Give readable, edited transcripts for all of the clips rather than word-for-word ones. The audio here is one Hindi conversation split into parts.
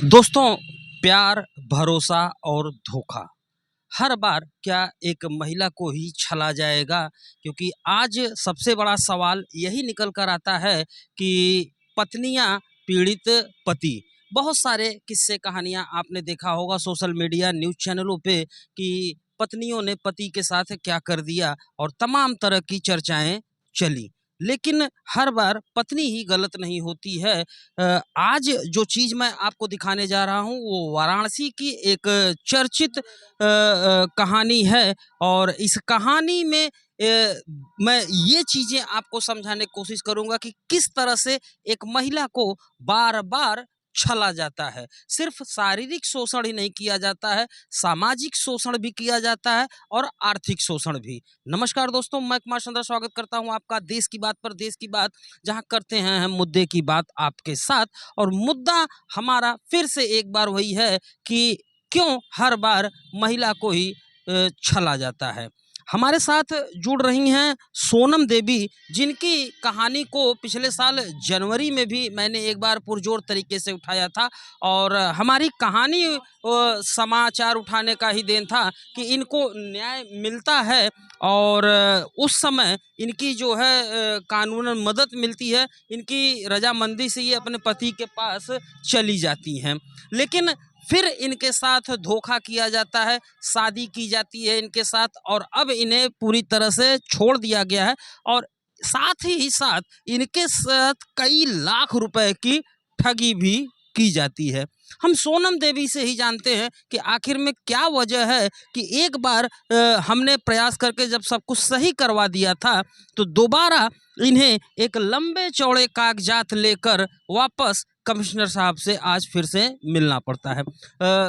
दोस्तों, प्यार, भरोसा और धोखा हर बार क्या एक महिला को ही छला जाएगा? क्योंकि आज सबसे बड़ा सवाल यही निकल कर आता है कि पत्नियां पीड़ित पति। बहुत सारे किस्से कहानियां आपने देखा होगा सोशल मीडिया न्यूज़ चैनलों पे कि पत्नियों ने पति के साथ क्या कर दिया और तमाम तरह की चर्चाएं चली। लेकिन हर बार पत्नी ही गलत नहीं होती है। आज जो चीज़ मैं आपको दिखाने जा रहा हूँ वो वाराणसी की एक चर्चित कहानी है और इस कहानी में मैं ये चीज़ें आपको समझाने की कोशिश करूँगा कि किस तरह से एक महिला को बार-बार छला जाता है। सिर्फ़ शारीरिक शोषण ही नहीं किया जाता है, सामाजिक शोषण भी किया जाता है और आर्थिक शोषण भी। नमस्कार दोस्तों, मैं कुमार चंद्र स्वागत करता हूँ आपका देश की बात पर देश की बात, जहाँ करते हैं हम मुद्दे की बात आपके साथ। और मुद्दा हमारा फिर से एक बार वही है कि क्यों हर बार महिला को ही छला जाता है। हमारे साथ जुड़ रही हैं सोनम देवी, जिनकी कहानी को पिछले साल जनवरी में भी मैंने एक बार पुरजोर तरीके से उठाया था। और हमारी कहानी समाचार उठाने का ही देन था कि इनको न्याय मिलता है और उस समय इनकी जो है कानूनन मदद मिलती है। इनकी रजामंदी से ये अपने पति के पास चली जाती हैं, लेकिन फिर इनके साथ धोखा किया जाता है, शादी की जाती है इनके साथ और अब इन्हें पूरी तरह से छोड़ दिया गया है। और साथ ही साथ इनके साथ कई लाख रुपए की ठगी भी की जाती है। हम सोनम देवी से ही जानते हैं कि आखिर में क्या वजह है कि एक बार हमने प्रयास करके जब सब कुछ सही करवा दिया था तो दोबारा इन्हें एक लंबे चौड़े कागजात लेकर वापस कमिश्नर साहब से आज फिर से मिलना पड़ता है।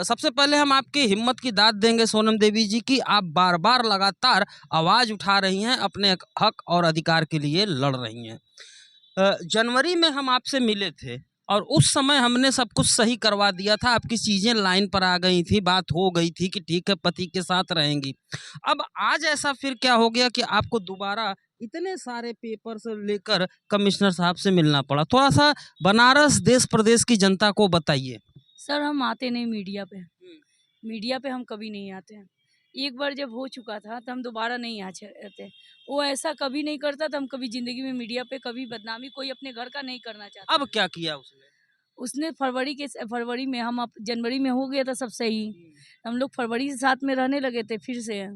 सबसे पहले हम आपकी हिम्मत की दाद देंगे सोनम देवी जी की आप बार बार लगातार आवाज़ उठा रही हैं, अपने हक और अधिकार के लिए लड़ रही हैं। जनवरी में हम आपसे मिले थे और उस समय हमने सब कुछ सही करवा दिया था, आपकी चीज़ें लाइन पर आ गई थी, बात हो गई थी कि ठीक है पति के साथ रहेंगी। अब आज ऐसा फिर क्या हो गया कि आपको दोबारा इतने सारे पेपर्स लेकर कमिश्नर साहब से मिलना पड़ा? थोड़ा सा बनारस देश प्रदेश की जनता को बताइए। सर हम आते नहीं मीडिया पे हम कभी नहीं आते हैं। एक बार जब हो चुका था तो हम दोबारा नहीं आते। वो ऐसा कभी नहीं करता तो हम कभी ज़िंदगी में मीडिया पे कभी बदनामी कोई अपने घर का नहीं करना चाहता। अब क्या किया उसने? उसने फरवरी में हम अब जनवरी में हो गया था सब सही। हम लोग फरवरी से साथ में रहने लगे थे फिर से।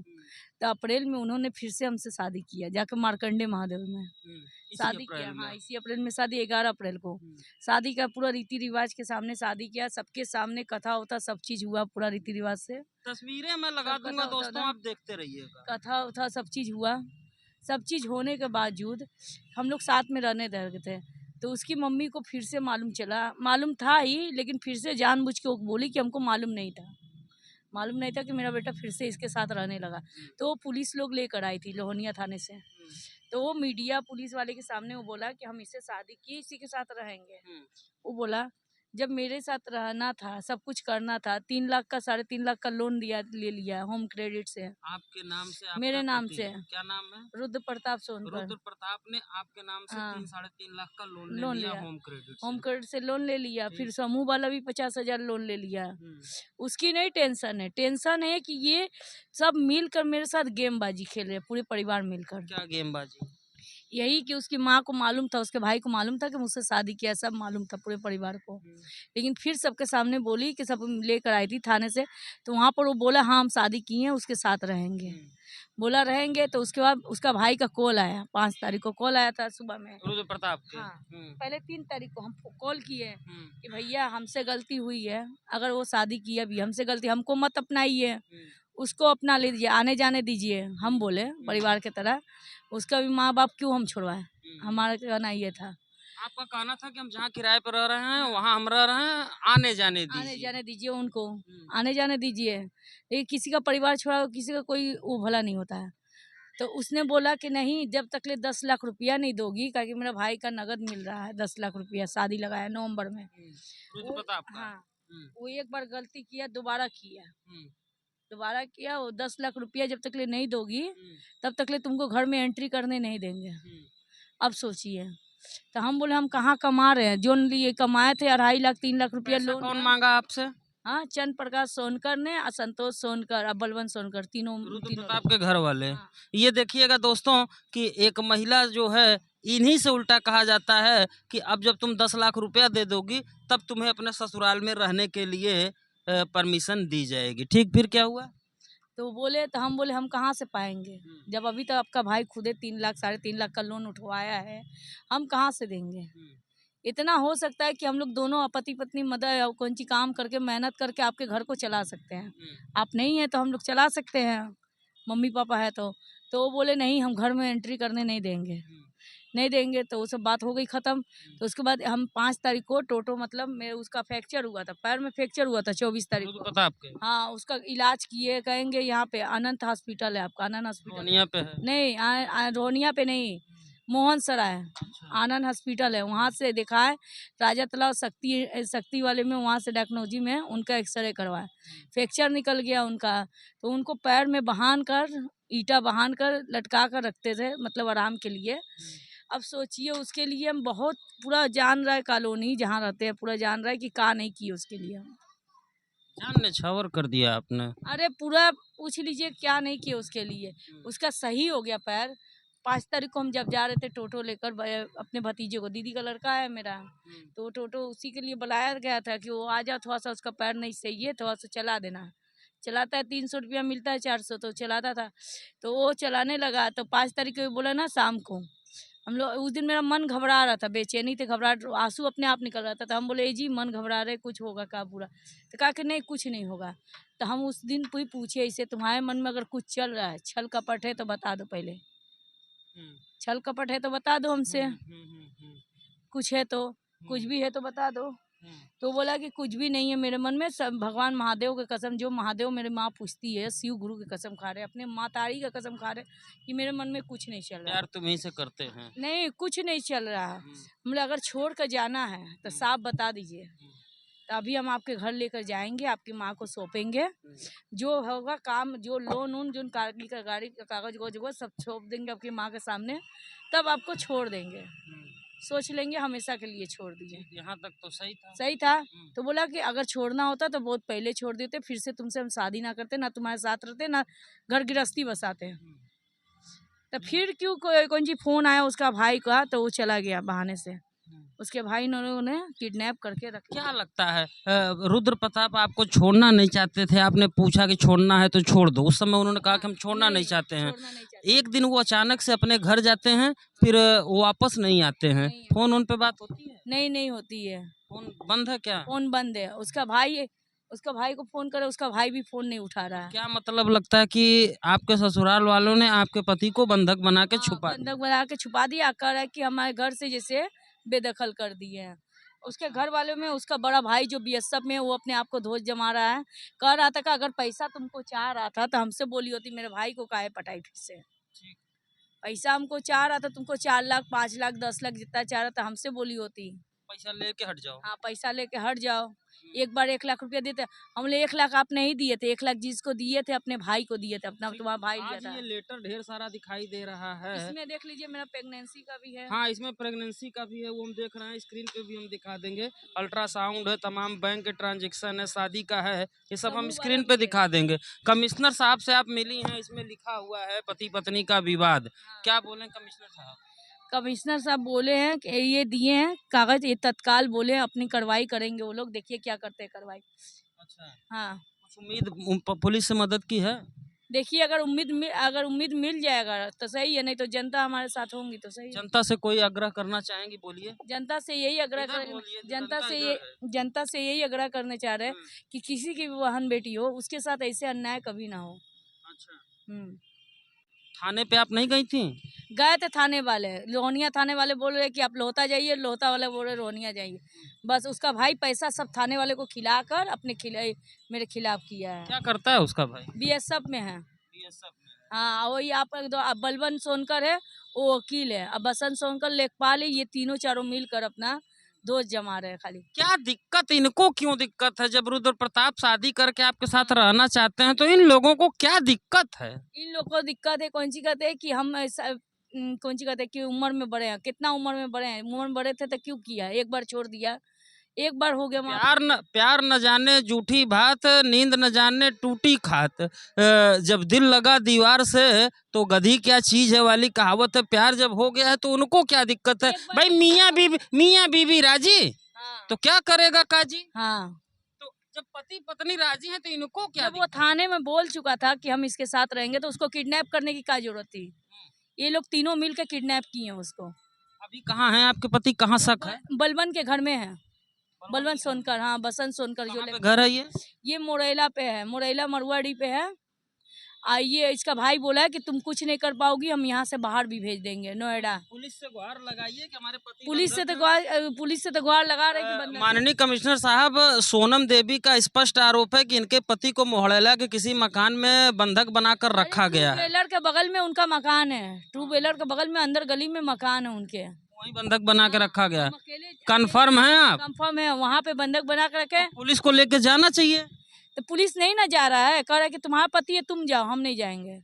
तो अप्रैल में उन्होंने फिर से हमसे शादी किया जाकर मार्कंडे महादेव में शादी किया। हाँ, इसी अप्रैल में शादी, 11 अप्रैल को शादी का पूरा रीति रिवाज के सामने शादी किया, सबके सामने कथा होता सब चीज हुआ पूरा रीति रिवाज से। तस्वीरें मैं लगा दूंगा दोस्तों, आप देखते रहिएगा। कथा उथा सब चीज हुआ। सब चीज होने के बावजूद हम लोग साथ में रहने लगे थे। तो उसकी मम्मी को फिर से मालूम था ही, लेकिन फिर से जानबूझ के वो बोली कि हमको मालूम नहीं था कि मेरा बेटा फिर से इसके साथ रहने लगा। तो वो पुलिस लोग लेकर आई थी लोहनिया थाने से। तो वो मीडिया पुलिस वाले के सामने वो बोला कि हम इससे शादी की इसी के साथ रहेंगे। वो बोला जब मेरे साथ रहना था, सब कुछ करना था, 3 लाख का 3.5 लाख का लोन ले लिया होम क्रेडिट से। आपके नाम से? मेरे नाम पति से। क्या नाम है? रुद्र प्रताप सोनकर। रुद्र प्रताप ने आपके नाम से हाँ, 3-3.5 लाख का लोन लोन ले लिया लिया। होम क्रेडिट से लोन ले लिया। फिर समूह वाला भी 50,000 लोन ले लिया। उसकी नहीं टेंशन है कि ये सब मिलकर मेरे साथ गेमबाजी खेल रहे, पूरे परिवार मिलकर। क्या गेमबाजी? यही कि उसकी माँ को मालूम था, उसके भाई को मालूम था कि मुझसे शादी किया, सब मालूम था पूरे परिवार को। लेकिन फिर सबके सामने बोली कि सब लेकर आई थी थाने से। तो वहाँ पर वो बोला हाँ हम शादी किए हैं, उसके साथ रहेंगे। बोला रहेंगे। तो उसके बाद उसका भाई का कॉल आया, 5 तारीख को कॉल आया था सुबह में। रुद्र प्रताप के? हाँ, पहले 3 तारीख को हम कॉल किए कि भैया हमसे गलती हुई है, अगर वो शादी किया भी हमसे गलती, हमको मत अपनाइए, उसको अपना लीजिए, आने जाने दीजिए। हम बोले परिवार की तरह उसका भी माँ बाप क्यों हम छुड़वाएं। हमारा कहना ये था। आपका कहना था कि हम जहाँ किराए पर रह रहे हैं वहाँ हम रह रहे हैं, आने जाने दीजिए उनको, आने जाने दीजिए। लेकिन किसी का परिवार छोड़ा किसी का कोई वो भला नहीं होता है। तो उसने बोला कि नहीं, जब तक ले 10 लाख रुपया नहीं दोगी, क्योंकि मेरा भाई का नगद मिल रहा है 10 लाख रुपया, शादी लगाया नवंबर में। रुद्र प्रताप का? हाँ, वो एक बार गलती किया, दोबारा किया। वो 10 लाख रुपया जब तक ले नहीं दोगी तब तक ले तुमको घर में एंट्री करने नहीं देंगे। अब सोचिए तो हम बोले हम कहाँ कमा रहे हैं, जो लिए कमाए थे 2.5 लाख 3 लाख रुपया पैसा लोन कौन था। मांगा आपसे? हाँ, चंद्र प्रकाश सोनकर ने, संतोष सोनकर और बलवंत सोनकर, तीनों रुद्र तीनों प्रताप लोग। के घर वाले। हाँ। ये देखिएगा दोस्तों कि एक महिला जो है, इन्हीं से उल्टा कहा जाता है कि अब जब तुम 10 लाख रुपया दे दोगी तब तुम्हें अपने ससुराल में रहने के लिए परमिशन दी जाएगी। ठीक, फिर क्या हुआ? तो बोले, तो हम बोले हम कहाँ से पाएंगे, जब अभी तक आपका भाई खुदे 3 लाख 3.5 लाख का लोन उठवाया है, हम कहाँ से देंगे। इतना हो सकता है कि हम लोग दोनों पति पत्नी मदर कौन सी काम करके मेहनत करके आपके घर को चला सकते हैं। आप नहीं है तो हम लोग चला सकते हैं, मम्मी पापा है तो वो बोले नहीं, हम घर में एंट्री करने नहीं देंगे, नहीं देंगे। तो वो सब बात हो गई ख़त्म। तो उसके बाद हम 5 तारीख को टोटो, मतलब मेरे उसका फ्रैक्चर हुआ था, पैर में फ्रैक्चर हुआ था 24 तारीख रुद्र को। प्रताप के हाँ, उसका इलाज किए, कहेंगे यहाँ पे अनंत हॉस्पिटल है आपका, आनंद हॉस्पिटल रोनिया पे है। नहीं, रोनिया पे नहीं, मोहन सराय आनंद हॉस्पिटल है, वहाँ से दिखाए। राजा तालाब शक्ति वाले में, वहाँ से डायग्नोजी में उनका एक्सरे करवाए, फ्रैक्चर निकल गया उनका। तो उनको पैर में बहान कर, ईटा बहान कर लटका कर रखते थे, मतलब आराम के लिए। अब सोचिए उसके लिए हम बहुत, पूरा जान रहा है कॉलोनी जहाँ रहते हैं, पूरा जान रहा है कि का नहीं की उसके लिए हम। जान न्यौछावर कर दिया आपने। अरे पूरा पूछ लीजिए क्या नहीं किया उसके लिए। उसका सही हो गया पैर। 5 तारीख को हम जब जा रहे थे टोटो लेकर अपने भतीजे को, दीदी का लड़का है मेरा, तो टोटो उसी के लिए बुलाया गया था कि वो आ जाओ, थोड़ा सा उसका पैर नहीं सही है, थोड़ा सा चला देना। चलाता है, 300 रुपया मिलता है, 400 तो चलाता था। तो वो चलाने लगा, तो 5 तारीख को बोला ना शाम को, हम लोग उस दिन मेरा मन घबरा रहा था, बेचैनी थे, घबराहट, आंसू अपने आप निकल रहा था। तो हम बोले जी मन घबरा रहे, कुछ होगा का बुरा? तो कहा कि नहीं कुछ नहीं होगा। तो हम उस दिन कोई पूछे इसे, तुम्हारे मन में अगर कुछ चल रहा है, छल कपट है तो बता दो पहले, छल कपट है तो बता दो हमसे, कुछ है तो, कुछ भी है तो बता दो। तो बोला कि कुछ भी नहीं है मेरे मन में, सब भगवान महादेव की कसम, जो महादेव मेरी माँ पूछती है, शिव गुरु की कसम खा रहे, अपने मातारी का कसम खा रहे कि मेरे मन में कुछ नहीं चल रहा। प्यार तुम्हीं से करते हैं। नहीं, कुछ नहीं चल रहा। हमने अगर छोड़ कर जाना है तो साफ बता दीजिए, तो अभी हम आपके घर लेकर जाएंगे, आपकी माँ को सौंपेंगे, जो होगा काम, जो लोन उन, जो गाड़ी का कागज वो सब सौंप देंगे आपकी माँ के सामने, तब आपको छोड़ देंगे। सोच लेंगे हमेशा के लिए छोड़ दीजिए। यहाँ तक तो सही था। सही था। तो बोला कि अगर छोड़ना होता तो बहुत पहले छोड़ देते, फिर से तुमसे हम शादी ना करते, ना तुम्हारे साथ रहते, ना घर गृहस्थी बसाते। तो फिर क्यों कौन जी फोन आया उसका भाई का, तो वो चला गया बहाने से, उसके भाई ने उन्हें किडनैप करके रख। क्या लगता है रुद्र प्रताप आपको छोड़ना नहीं चाहते थे? आपने पूछा कि छोड़ना है तो छोड़ दो, उस समय उन्होंने कहा कि हम छोड़ना नहीं चाहते हैं। एक दिन वो अचानक से अपने घर जाते हैं, फिर वो वापस नहीं आते हैं। फोन उन पे बात होती है? नहीं होती है। फोन बंद है क्या? फोन बंद है। उसका भाई को फोन करे, उसका भाई भी फोन नहीं उठा रहा है। क्या मतलब लगता है कि आपके ससुराल वालों ने आपके पति को बंधक बना के छुपा दिया? बंधक बना के छुपा दिया, कह रहा है कि हमारे घर से जैसे बेदखल कर दिए हैं। उसके घर वालों में उसका बड़ा भाई जो बीएसएफ में, वो अपने आप को धोष जमा रहा है, कह रहा था कि अगर पैसा तुमको चाह रहा था तो हमसे बोली होती, मेरे भाई को काहे पटाई फिर से। पैसा हमको चाह रहा था, तुमको 4 लाख 5 लाख 10 लाख जितना चाह रहा था, हमसे बोली होती। पैसा लेके हट जाओ। हाँ, पैसा लेके हट जाओ। एक बार 1 लाख रुपया देते, हम लोग 1 लाख आप नहीं दिए थे, 1 लाख जिसको दिए थे अपने भाई को दिए थे, अपना तुम्हारा भाई लिया था। ये लेटर ढेर सारा दिखाई दे रहा है। इसमें देख लीजिए मेरा प्रेगनेंसी का भी है। हाँ, इसमें प्रेगनेंसी का भी है, वो हम देख रहे हैं, स्क्रीन पे भी हम दिखा देंगे। अल्ट्रासाउंड है, तमाम बैंक के ट्रांजैक्शन है, शादी का है, ये सब हम स्क्रीन पे दिखा देंगे। कमिश्नर साहब से आप मिली हैं, इसमें लिखा हुआ है पति पत्नी का विवाद। क्या बोलें कमिश्नर साहब? कमिश्नर साहब बोले हैं कि ये दिए हैं कागज, ये तत्काल बोले अपनी कार्रवाई करेंगे वो लोग, देखिए क्या करते हैं कार्रवाई। अच्छा, हाँ, कुछ उम्मीद पुलिस से मदद की है? देखिए अगर उम्मीद मिल जाएगा तो सही है, नहीं तो जनता हमारे साथ होंगी तो सही है। जनता से कोई आग्रह करना चाहेंगी? बोलिए। जनता से यही आग्रह जनता से यही आग्रह करने चाह रहे हैं कि किसी की भी बहन बेटी हो, उसके साथ ऐसे अन्याय कभी ना हो। अच्छा, थाने पे आप नहीं गई थी? गए थे थाने वाले, रोहनिया थाने वाले बोल रहे कि आप लोहता जाइए, लोहता वाले बोल रहे रोहनिया जाइए। बस उसका भाई पैसा सब थाने वाले को खिलाकर मेरे खिलाफ किया है। क्या करता है उसका भाई? बीएसएफ में है। बीएसएफ में? हाँ, वही आप बलवंत सोनकर है, वो वकील है, अब बसंत सोनकर, लेखपाल है, ये तीनों चारों मिलकर अपना दोस्त जमा रहे खाली। क्या दिक्कत इनको, क्यों दिक्कत है? जब रुद्र प्रताप शादी करके आपके साथ रहना चाहते हैं तो इन लोगों को क्या दिक्कत है? इन लोगों को दिक्कत है, कौन सी कहते हैं कि हम कौन सी कहते हैं कि उम्र में बड़े हैं, कितना उम्र में बड़े हैं, उम्र में बड़े थे तो क्यों किया, एक बार छोड़ दिया, एक बार हो गया प्यार न जाने जूठी बात, नींद न जाने टूटी खात, जब दिल लगा दीवार से तो गधी क्या चीज है वाली कहावत है। प्यार जब हो गया है तो उनको क्या दिक्कत है भाई, मियाँ बीवी राजी हाँ, तो क्या करेगा काजी। हाँ। तो जब पति पत्नी राजी हैं तो इनको क्या जब वो थाने में बोल चुका था कि हम इसके साथ रहेंगे तो उसको किडनैप करने की क्या जरूरत थी। ये लोग तीनों मिलकर किडनैप किए हैं उसको। अभी कहाँ है आपके पति, कहाँ शक है? बलवन के घर में है, बलवंत सोनकर, हाँ बसंत सोनकर जो कहाँ पे घर है ये मोरेला पे है, मोरेला मरुआडी पे है। ये इसका भाई बोला है कि तुम कुछ नहीं कर पाओगी, हम यहाँ से बाहर भी भेज देंगे नोएडा। पुलिस से गुहार लगाइए कि हमारे पति पुलिस से तो गुहार लगा रहे कि बंधक। माननीय कमिश्नर साहब, सोनम देवी का स्पष्ट आरोप है कि इनके पति को मोहल्ला के किसी मकान में बंधक बनाकर रखा गया है। ट्रू व्हीलर के बगल में उनका मकान है, ट्रू व्हीलर के बगल में अंदर गली में मकान है उनके, वहीं बंधक बना के रखा गया। कंफर्म है आप? कंफर्म है, वहाँ पे बंधक बना के रखे। पुलिस को लेके जाना चाहिए। तो पुलिस नहीं ना जा रहा है, कह रहा है कि तुम्हारा पति है तुम जाओ, हम नहीं जाएंगे।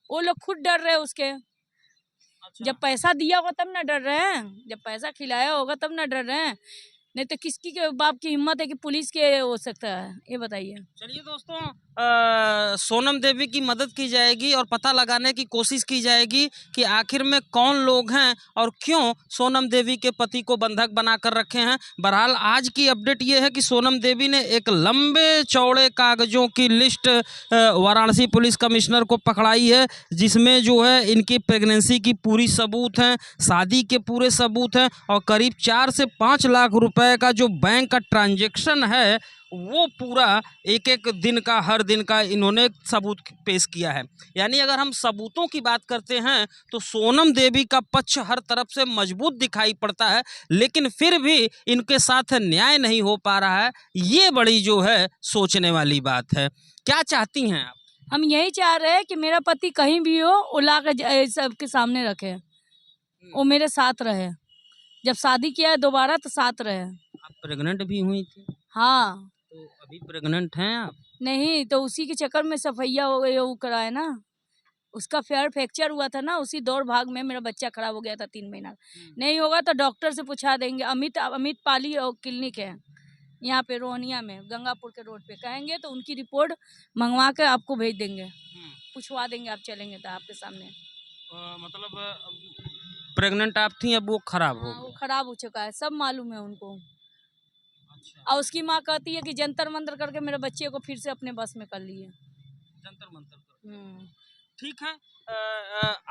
वो लोग खुद डर रहे हैं उसके। अच्छा। जब पैसा दिया होगा तब ना डर रहे हैं, जब पैसा खिलाया होगा तब ना डर रहे हैं, नहीं तो किसकी के बाप की हिम्मत है कि पुलिस के हो सकता है, ये बताइए। चलिए दोस्तों, सोनम देवी की मदद की जाएगी और पता लगाने की कोशिश की जाएगी कि आखिर में कौन लोग हैं और क्यों सोनम देवी के पति को बंधक बनाकर रखे हैं। बहरहाल आज की अपडेट ये है कि सोनम देवी ने एक लंबे चौड़े कागजों की लिस्ट वाराणसी पुलिस कमिश्नर को पकड़ाई है, जिसमें जो है इनकी प्रेगनेंसी की पूरी सबूत हैं, शादी के पूरे सबूत हैं और करीब 4 से 5 लाख रुपए का जो बैंक का ट्रांजैक्शन है वो पूरा एक एक दिन का, हर दिन का इन्होंने सबूत पेश किया है। यानी अगर हम सबूतों की बात करते हैं तो सोनम देवी का पक्ष हर तरफ से मजबूत दिखाई पड़ता है, लेकिन फिर भी इनके साथ न्याय नहीं हो पा रहा है। ये बड़ी जो है सोचने वाली बात है। क्या चाहती हैं आप? हम यही चाह रहे हैं कि मेरा पति कहीं भी हो वो ला के सबके सामने रखे, वो मेरे साथ रहे। जब शादी किया है दोबारा तो साथ रहे। आप प्रेग्नेंट भी हुई थी? हाँ। तो अभी प्रेग्नेंट हैं आप? नहीं, तो उसी के चक्कर में सफैया हो गई, वो कराया ना, उसका फेयर फ्रैक्चर हुआ था ना, उसी दौड़ भाग में मेरा बच्चा खराब हो गया था 3 महीना। नहीं होगा तो डॉक्टर से पूछा देंगे। अमित पाली क्लिनिक है यहाँ पे रोहनिया में, गंगापुर के रोड पे, कहेंगे तो उनकी रिपोर्ट मंगवा कर आपको भेज देंगे, पूछवा देंगे, आप चलेंगे तो आपके सामने। मतलब प्रेग्नेंट आप थी, अब वो खराब हो हाँ, वो खराब हो चुका है, सब मालूम है उनको। अच्छा। और उसकी माँ कहती है कि जंतर मंतर करके मेरे बच्चे को फिर से अपने बस में कर लिए। जंतर मंतर। ठीक है,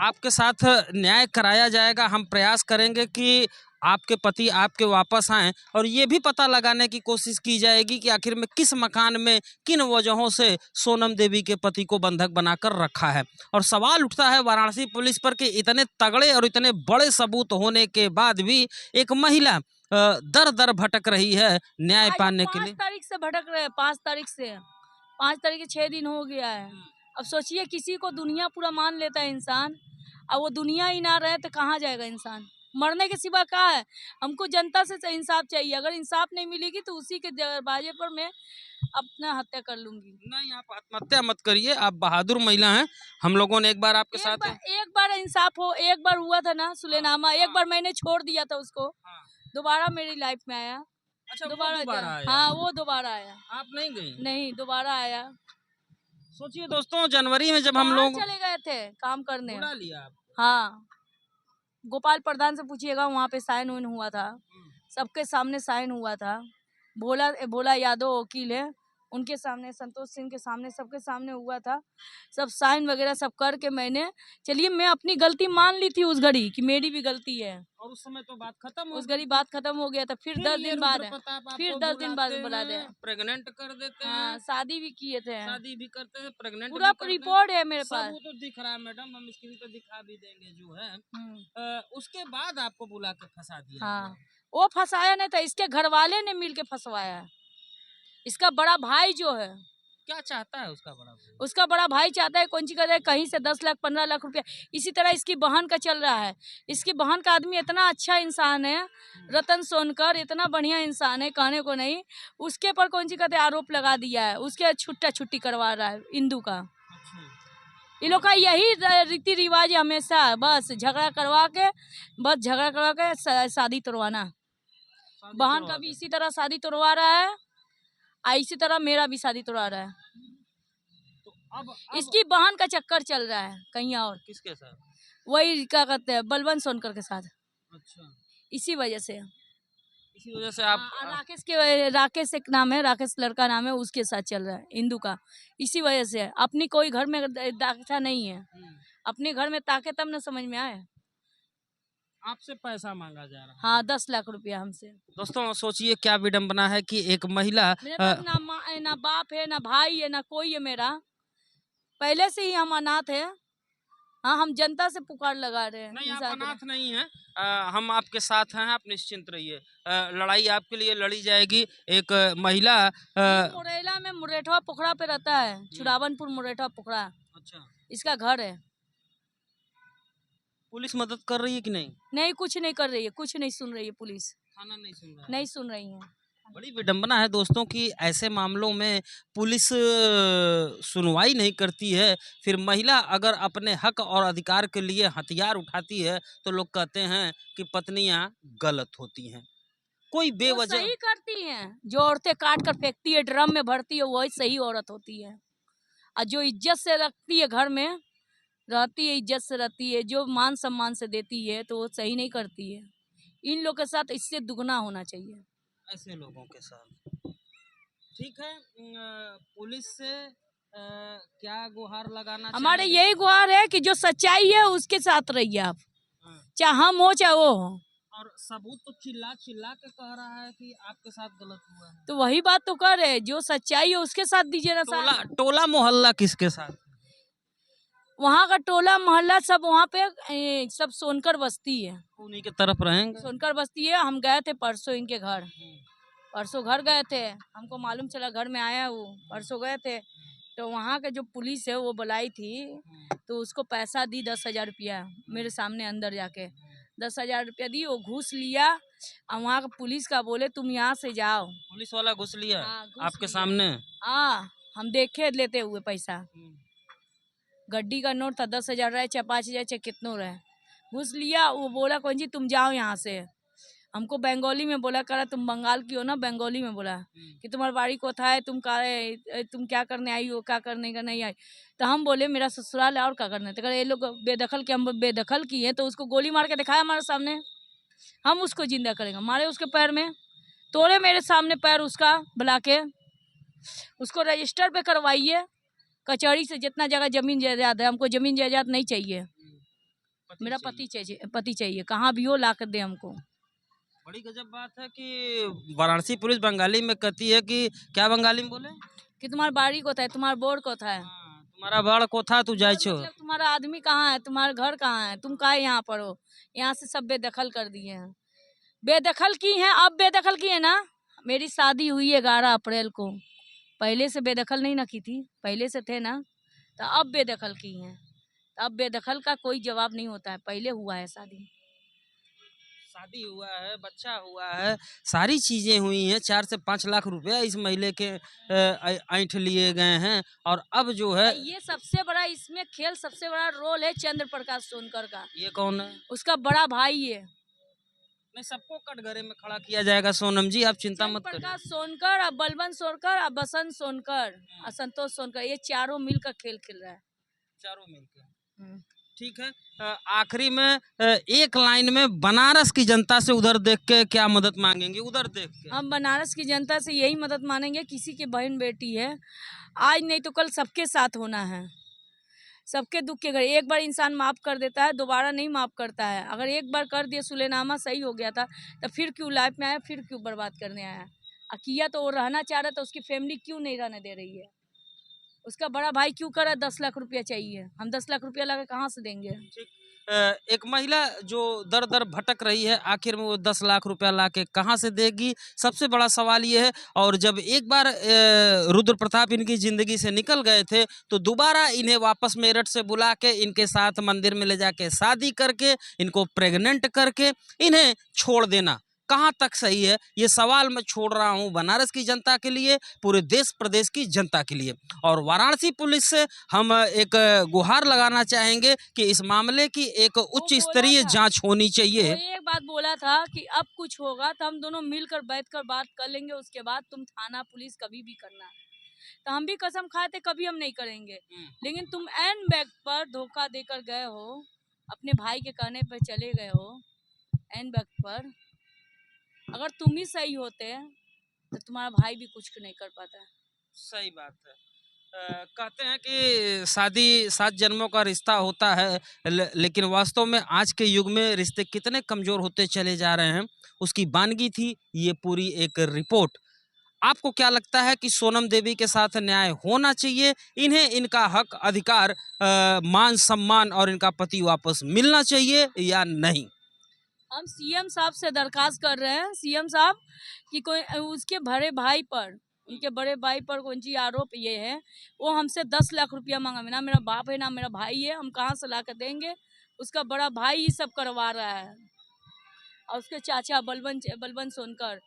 आपके साथ न्याय कराया जाएगा। हम प्रयास करेंगे कि आपके पति आपके वापस आएं और ये भी पता लगाने की कोशिश की जाएगी कि आखिर में किस मकान में किन वजहों से सोनम देवी के पति को बंधक बनाकर रखा है। और सवाल उठता है वाराणसी पुलिस पर कि इतने तगड़े और इतने बड़े सबूत होने के बाद भी एक महिला दर दर भटक रही है न्याय पाने के लिए। 5 तारीख से भटक रहे हैं, 5 तारीख से, 5 तारीख के 6 दिन हो गया है। अब सोचिए, किसी को दुनिया पूरा मान लेता है इंसान, अब वो दुनिया ही ना रहे तो कहाँ जाएगा इंसान। मरने के सिवा क्या है। हमको जनता से इंसाफ चाहिए, अगर इंसाफ नहीं मिलेगी तो उसी के दरवाजे पर मैं अपना हत्या कर लूंगी। नहीं, आप आत्महत्या मत करिए, आप बहादुर महिला हैं। हम लोगों ने एक बार आपके साथ एक बार इंसाफ हो, एक बार हुआ था ना सुलेनामा, एक बार मैंने छोड़ दिया था उसको, दोबारा मेरी लाइफ में आया। अच्छा, दोबारा आया? हाँ, वो दोबारा आया। आप नहीं गई? नहीं, दोबारा आया। सोचिए दोस्तों, जनवरी में जब हम लोग चले गए थे काम करने, बुला लिया आप? हाँ, गोपाल प्रधान से पूछिएगा, वहाँ पे साइन उन हुआ था, सबके सामने साइन हुआ था। भोला यादव वकील है, उनके सामने, संतोष सिंह के सामने, सबके सामने हुआ था। सब साइन वगैरह सब करके मैंने, चलिए मैं अपनी गलती मान ली थी उस घड़ी कि मेरी भी गलती है, और उस समय तो बात खत्म हो, उस घड़ी बात खत्म हो गया था। फिर 10 दिन बाद, बुला दिया, प्रेग्नेंट कर देते हैं। हाँ, शादी भी किए थे, शादी भी करते हैं, प्रेग्नेंट पूरा रिपोर्ट है मेरे पास। सब तो दिख रहा है मैडम, हम स्क्रीन पे दिखा भी देंगे जो है। उसके बाद आपको बुला के फंसा दिया। हाँ, वो फंसाया नहीं था, इसके घर वाले ने मिल के फंसवाया है। इसका बड़ा भाई जो है, क्या चाहता है उसका बड़ा भाई? उसका बड़ा भाई चाहता है कौन सी कहते हैं, कहीं से 10 लाख 15 लाख रुपया। इसी तरह इसकी बहन का चल रहा है। इसकी बहन का आदमी इतना अच्छा इंसान है, रतन सोनकर, इतना बढ़िया इंसान है, कहने को नहीं। उसके पर कौन सी कहते हैं आरोप लगा दिया है, उसके छुट्टा छुट्टी करवा रहा है इंदू का। ये लोग का यही रीति रिवाज है हमेशा, बस झगड़ा करवा के शादी तोड़वाना। बहन का भी इसी तरह शादी तोड़वा रहा है, और इसी तरह मेरा भी शादी तोड़वा रहा है। तो अब इसकी बहन का चक्कर चल रहा है कहीं और, किसके साथ? वही क्या कहते हैं बलवंत सोनकर के साथ। अच्छा, इसी वजह से इसी वजह से आप राकेश एक नाम है, राकेश लड़का नाम है, उसके साथ चल रहा है इंदू का। इसी वजह से अपनी कोई घर में दाखिला नहीं है, अपने घर में ताके तब न समझ में आए। आपसे पैसा मांगा जा रहा है। हाँ 10 लाख रुपया हमसे। दोस्तों सोचिए क्या विडंबना है कि एक महिला मेरे पास ना माँ है, ना बाप है, ना भाई है, ना कोई है मेरा। पहले से ही हम अनाथ है। हाँ हम जनता से पुकार लगा रहे हैं। नहीं, आप अनाथ नहीं हैं, हम आपके साथ हैं, आप निश्चिंत रहिए। लड़ाई आपके लिए लड़ी जाएगी। एक महिला मुरैला में मुरेठवा पोखरा पे रहता है, चुरावनपुर मुरेठवा पोखरा। अच्छा, इसका घर है। पुलिस मदद कर रही है कि नहीं? नहीं कुछ नहीं कर रही है, कुछ नहीं सुन रही है पुलिस, थाना नहीं सुन रहा है। नहीं सुन रही है। बड़ी विडंबना है दोस्तों कि ऐसे मामलों में पुलिस सुनवाई नहीं करती है। फिर महिला अगर अपने हक और अधिकार के लिए हथियार उठाती है तो लोग कहते हैं कि पत्नियां गलत होती हैं। कोई वो बेवजह सही करती हैं, जो औरतें काट कर फेंकती है, ड्रम में भरती है, वही सही औरत होती है। और जो इज्जत से रखती है, घर में रहती है, इज्जत से रहती है, जो मान सम्मान से देती है, तो वो सही नहीं करती है। इन लोग के साथ इससे दुगना होना चाहिए। ऐसे लोगों के साथ ठीक है। पुलिस से क्या गुहार लगाना हमारे चाहेंगे? यही गुहार है कि जो सच्चाई है उसके साथ रहिए आप, हाँ। चाहे हम हो चाहे वो हो। और सबूत तो चिल्ला चिल्ला के कह रहा है कि आपके साथ गलत हुआ है। तो वही बात तो कर रहे, जो सच्चाई है उसके साथ दीजिए ना टोला साथ। टोला मोहल्ला किसके साथ? वहाँ का टोला मोहल्ला सब वहाँ पे सब सोनकर बस्ती है, उन्हीं के तरफ रहेंगे। सोनकर बस्ती है। हम गए थे परसों इनके घर, परसों घर गए थे, हमको मालूम चला घर में आया वो, परसों गए थे। तो वहाँ के जो पुलिस है वो बुलाई थी, तो उसको पैसा दी 10,000 रुपया, मेरे सामने अंदर जाके 10,000 रुपया दी, वो घूस लिया। और वहाँ का पुलिस का बोले तुम यहाँ से जाओ। पुलिस वाला घुस लिया? हाँ, घूस आपके लिया। सामने? हाँ हम देखे लेते हुए पैसा, गड्डी का नोट था, 10,000 रहे चाहे 5,000 चाहे कितनों रहे, घूस लिया। वो बोला कौन जी तुम जाओ यहाँ से, हमको बंगाली में बोला, करा तुम बंगाल की हो ना, बंगाली में बोला कि तुम्हारी बाड़ी को था है, तुम क्या करने आई हो, क्या करने का नहीं आई। तो हम बोले मेरा ससुराल है और क्या करने, तो ये लोग बेदखल के, हम बेदखल किए तो उसको गोली मार के दिखाया हमारे सामने, हम उसको जिंदा करेंगे। मारे उसके पैर में, तोड़े मेरे सामने पैर उसका, बुला के उसको रजिस्टर पे करवाइए कचहरी से, जितना जगह जमीन जायदाद है, हमको जमीन जायदाद नहीं चाहिए, मेरा पति चाहिए, कहाँ भी हो ला कर दे हमको। बड़ी गजब बात है कि वाराणसी पुलिस बंगाली में कहती है कि क्या बंगाली में बोले कि तुम्हारा बाड़ी को था, तुम्हारा बोर को था, तुम्हारा बड़ को था तू जाए छो। मतलब तुम्हारा आदमी कहाँ है, तुम्हारा घर कहाँ है, तुम काहे यहाँ पर हो। यहाँ से सब बेदखल कर दिए हैं, बेदखल की हैं, अब बेदखल की है ना। मेरी शादी हुई 11 अप्रैल को, पहले से बेदखल नहीं ना की थी, पहले से थे ना, तो अब बेदखल की हैं। तो अब बेदखल का कोई जवाब नहीं होता है, पहले हुआ है शादी हुआ है, बच्चा हुआ है, सारी चीजें हुई हैं। 4 से 5 लाख रुपया इस महिले के ऐंठ लिए गए हैं। और अब जो है ये सबसे बड़ा इसमें खेल, सबसे बड़ा रोल है चंद्र प्रकाश सोनकर का। ये कौन है? उसका बड़ा भाई है। नहीं, सबको कटघरे में खड़ा किया जाएगा सोनम जी, आप चिंता मत करिए। प्रकाश सोनकर और बलवंत सोनकर और बसंत सोनकर और संतोष सोनकर, ये चारों मिलकर खेल खेल रहा है, चारों मिलकर। ठीक है, आखिरी में एक लाइन में बनारस की जनता से उधर देख के क्या मदद मांगेंगे? उधर देख के हम बनारस की जनता से यही मदद मांगेंगे, किसी की बहन बेटी है, आज नहीं तो कल सबके साथ होना है, सबके दुख के घर। एक बार इंसान माफ़ कर देता है, दोबारा नहीं माफ़ करता है। अगर एक बार कर दिया, सुलेनामा सही हो गया था, तो फिर क्यों लाइफ में आया, फिर क्यों बर्बाद करने आया। किया तो वो रहना चाह रहा था, उसकी फैमिली क्यों नहीं रहने दे रही है, उसका बड़ा भाई क्यों कर रहा है, 10 लाख रुपया चाहिए, हम 10 लाख रुपया लगा कहाँ से देंगे। एक महिला जो दर दर भटक रही है, आखिर में वो 10 लाख रुपया ला के कहाँ से देगी, सबसे बड़ा सवाल ये है। और जब एक बार रुद्र प्रताप इनकी ज़िंदगी से निकल गए थे, तो दोबारा इन्हें वापस मेरठ से बुला के इनके साथ मंदिर में ले जाके शादी करके, इनको प्रेग्नेंट करके इन्हें छोड़ देना कहाँ तक सही है, ये सवाल मैं छोड़ रहा हूँ बनारस की जनता के लिए, पूरे देश प्रदेश की जनता के लिए। और वाराणसी पुलिस से हम एक गुहार लगाना चाहेंगे कि इस मामले की एक उच्च स्तरीय जांच होनी चाहिए। वो एक बात बोला था कि अब कुछ होगा तो हम दोनों मिलकर बैठकर बात कर लेंगे, उसके बाद तुम थाना पुलिस कभी भी करना। तो हम भी कसम खाए थे कभी हम नहीं करेंगे, लेकिन तुम एन बैग पर धोखा देकर गए हो, अपने भाई के कहने पर चले गए हो एन बैग पर। अगर तुम ही सही होते तो तुम्हारा भाई भी कुछ नहीं कर पाता। सही बात है। कहते हैं कि शादी 7 जन्मों का रिश्ता होता है, लेकिन वास्तव में आज के युग में रिश्ते कितने कमज़ोर होते चले जा रहे हैं, उसकी बानगी थी ये पूरी एक रिपोर्ट। आपको क्या लगता है कि सोनम देवी के साथ न्याय होना चाहिए? इन्हें इनका हक, अधिकार, मान सम्मान और इनका पति वापस मिलना चाहिए या नहीं? हम सीएम साहब से दरखास्त कर रहे हैं, सीएम साहब कि कोई उसके बड़े भाई पर, उनके बड़े भाई पर कौन सी आरोप ये है, वो हमसे 10 लाख रुपया मांगा। ना मेरा बाप है ना मेरा भाई है, हम कहाँ से ला कर देंगे? उसका बड़ा भाई ही सब करवा रहा है, और उसके चाचा बलवंत सोनकर,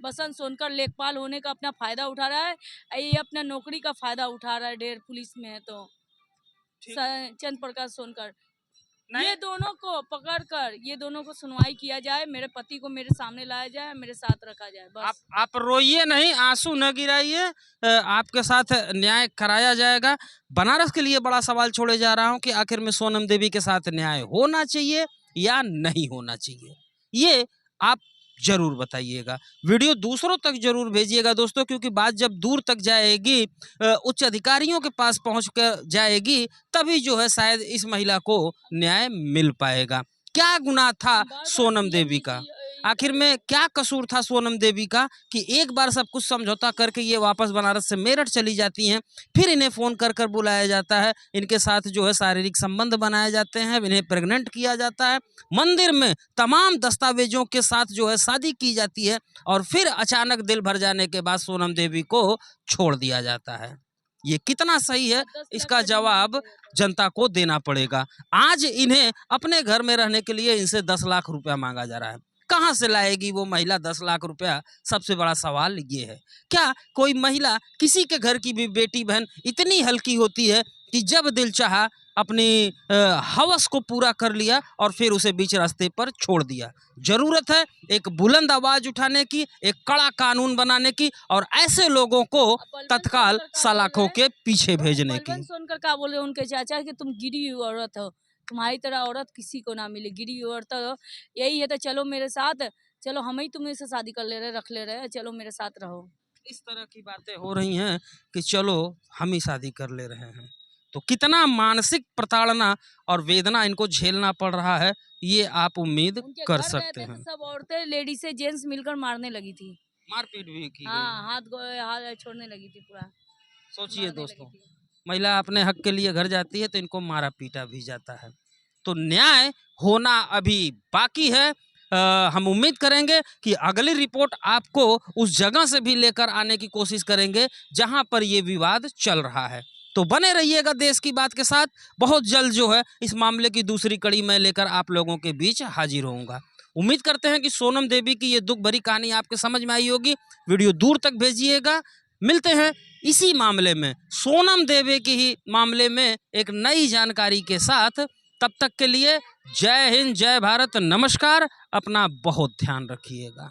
बसंत सोनकर लेखपाल होने का अपना फायदा उठा रहा है। ये अपना नौकरी का फायदा उठा रहा है, ढेर पुलिस में है तो चंद्र प्रकाश सोनकर। ये दोनों को पकड़कर ये दोनों को सुनवाई किया जाए, मेरे पति को मेरे सामने लाया जाए, मेरे साथ रखा जाए बस। आप रोइए नहीं, आंसू न गिराइए, आपके साथ न्याय कराया जाएगा। बनारस के लिए बड़ा सवाल छोड़े जा रहा हूं कि आखिर में सोनम देवी के साथ न्याय होना चाहिए या नहीं होना चाहिए, ये आप जरूर बताइएगा। वीडियो दूसरों तक जरूर भेजिएगा दोस्तों, क्योंकि बात जब दूर तक जाएगी, उच्च अधिकारियों के पास पहुंच कर जाएगी, तभी जो है शायद इस महिला को न्याय मिल पाएगा। क्या गुनाह था सोनम देवी का? आखिर में क्या कसूर था सोनम देवी का कि एक बार सब कुछ समझौता करके ये वापस बनारस से मेरठ चली जाती हैं, फिर इन्हें फ़ोन कर कर बुलाया जाता है, इनके साथ जो है शारीरिक संबंध बनाए जाते हैं, इन्हें प्रेग्नेंट किया जाता है, मंदिर में तमाम दस्तावेजों के साथ जो है शादी की जाती है, और फिर अचानक दिल भर जाने के बाद सोनम देवी को छोड़ दिया जाता है। ये कितना सही है, इसका जवाब जनता को देना पड़ेगा। आज इन्हें अपने घर में रहने के लिए इनसे 10 लाख रुपया मांगा जा रहा है। कहाँ से लाएगी वो महिला 10 लाख रुपया? सबसे बड़ा सवाल ये है। क्या कोई महिला, किसी के घर की भी बेटी बहन इतनी हल्की होती है कि जब दिल चाहा अपनी हवस को पूरा कर लिया और फिर उसे बीच रास्ते पर छोड़ दिया? जरूरत है एक बुलंद आवाज उठाने की, एक कड़ा कानून बनाने की, और ऐसे लोगों को तत्काल सलाखों के पीछे भेजने की। बलवंत सोनकर का बोले उनके चाचा कि तुम गिरी हुई औरत हो, तुम्हारी तरह औरत किसी को ना मिले, गिरी हुई औरत हो, यही है तो चलो मेरे साथ, चलो हम ही तुम्हें से शादी कर ले रहे, रख ले रहे, चलो मेरे साथ रहो। इस तरह की बातें हो रही हैं कि चलो हम ही शादी कर ले रहे हैं। तो कितना मानसिक प्रताड़ना और वेदना इनको झेलना पड़ रहा है, ये आप उम्मीद कर सकते हैं। सब औरतें, लेडीज जेंट्स मिलकर मारने लगी थी, मारपीट भी की हाँ, हाथ छोड़ने लगी थी पूरा। सोचिए दोस्तों, महिला अपने हक के लिए घर जाती है तो इनको मारा पीटा भी जाता है। तो न्याय होना अभी बाकी है। हम उम्मीद करेंगे कि अगली रिपोर्ट आपको उस जगह से भी लेकर आने की कोशिश करेंगे जहां पर ये विवाद चल रहा है। तो बने रहिएगा देश की बात के साथ। बहुत जल्द जो है इस मामले की दूसरी कड़ी मैं लेकर आप लोगों के बीच हाजिर होऊंगा। उम्मीद करते हैं कि सोनम देवी की ये दुख भरी कहानी आपके समझ में आई होगी। वीडियो दूर तक भेजिएगा। मिलते हैं इसी मामले में, सोनम देवी की ही मामले में एक नई जानकारी के साथ। तब तक के लिए जय हिंद, जय भारत, नमस्कार। अपना बहुत ध्यान रखिएगा।